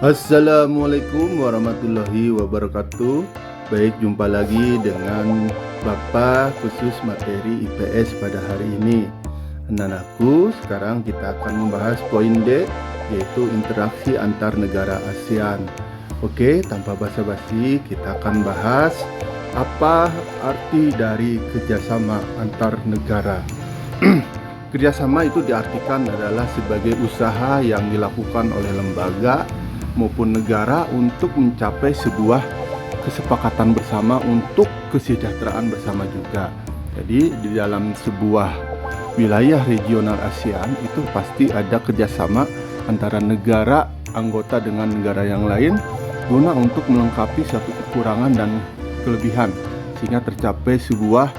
Assalamualaikum warahmatullahi wabarakatuh. Baik, jumpa lagi dengan Bapak khusus materi IPS pada hari ini. Anak-anakku, sekarang kita akan membahas poin D, yaitu interaksi antar negara ASEAN. Oke, tanpa basa-basi kita akan bahas apa arti dari kerjasama antar negara. Kerjasama itu diartikan adalah sebagai usaha yang dilakukan oleh lembaga maupun negara untuk mencapai sebuah kesepakatan bersama untuk kesejahteraan bersama juga. Jadi di dalam sebuah wilayah regional ASEAN itu pasti ada kerjasama antara negara anggota dengan negara yang lain guna untuk melengkapi suatu kekurangan dan kelebihan sehingga tercapai sebuah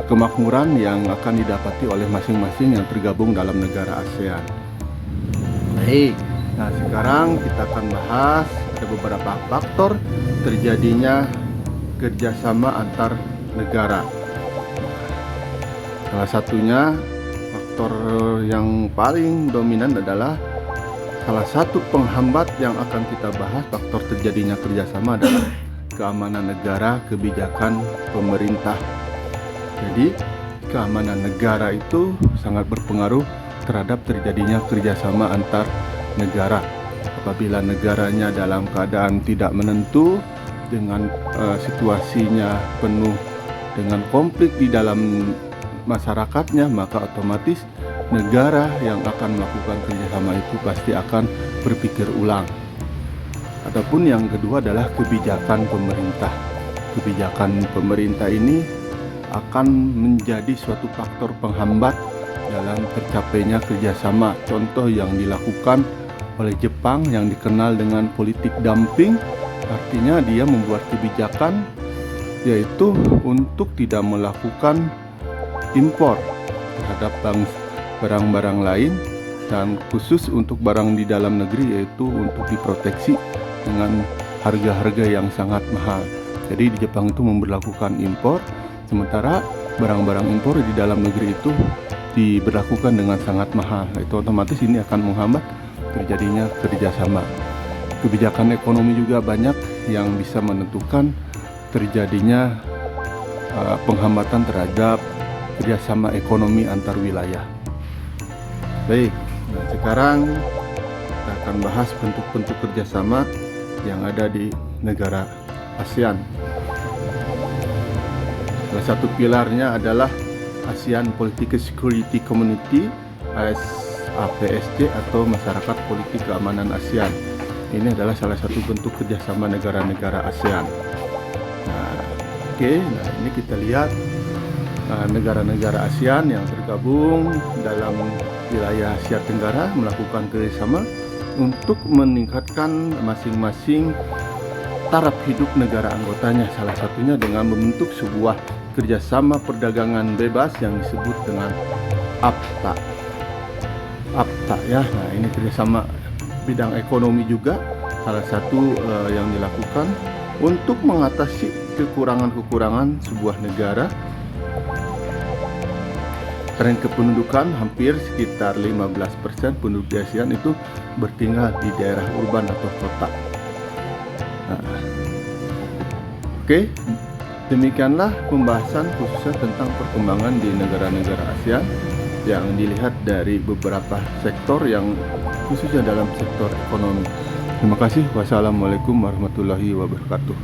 kemakmuran yang akan didapati oleh masing-masing yang tergabung dalam negara ASEAN. Baik. Nah, sekarang kita akan bahas ada beberapa faktor terjadinya kerjasama antar negara. Salah satunya faktor yang paling dominan adalah salah satu penghambat yang akan kita bahas faktor terjadinya kerjasama adalah keamanan negara, kebijakan pemerintah. Jadi keamanan negara itu sangat berpengaruh terhadap terjadinya kerjasama antar negara. Apabila negaranya dalam keadaan tidak menentu, dengan situasinya penuh dengan konflik di dalam masyarakatnya, maka otomatis negara yang akan melakukan kerjasama itu pasti akan berpikir ulang. Ataupun yang kedua adalah kebijakan pemerintah. Kebijakan pemerintah ini akan menjadi suatu faktor penghambat dalam tercapainya kerjasama. Contoh yang dilakukan oleh Jepang yang dikenal dengan politik dumping, artinya dia membuat kebijakan yaitu untuk tidak melakukan impor terhadap barang-barang lain, dan khusus untuk barang di dalam negeri yaitu untuk diproteksi dengan harga-harga yang sangat mahal. Jadi di Jepang itu memberlakukan impor, sementara barang-barang impor di dalam negeri itu diberlakukan dengan sangat mahal. Itu otomatis ini akan menghambat terjadinya kerjasama. Kebijakan ekonomi juga banyak yang bisa menentukan terjadinya penghambatan terhadap kerjasama ekonomi antar wilayah. Baik, nah sekarang kita akan bahas bentuk-bentuk kerjasama yang ada di negara ASEAN. Salah satu pilarnya adalah ASEAN Political Security Community, APSC, atau Masyarakat Politik Keamanan ASEAN. Ini adalah salah satu bentuk kerjasama negara-negara ASEAN. Nah, ini kita lihat negara-negara ASEAN yang tergabung dalam wilayah Asia Tenggara melakukan kerjasama untuk meningkatkan masing-masing taraf hidup negara anggotanya. Salah satunya dengan membentuk sebuah kerjasama perdagangan bebas yang disebut dengan APTA ya. Nah, ini kerjasama bidang ekonomi juga salah satu yang dilakukan untuk mengatasi kekurangan-kekurangan sebuah negara. Tren kependudukan hampir sekitar 15% penduduk di ASEAN itu bertinggal di daerah urban atau kota. Nah, oke. Demikianlah pembahasan khususnya tentang perkembangan di negara-negara ASEAN yang dilihat dari beberapa sektor yang khususnya dalam sektor ekonomi. Terima kasih. Wassalamualaikum warahmatullahi wabarakatuh.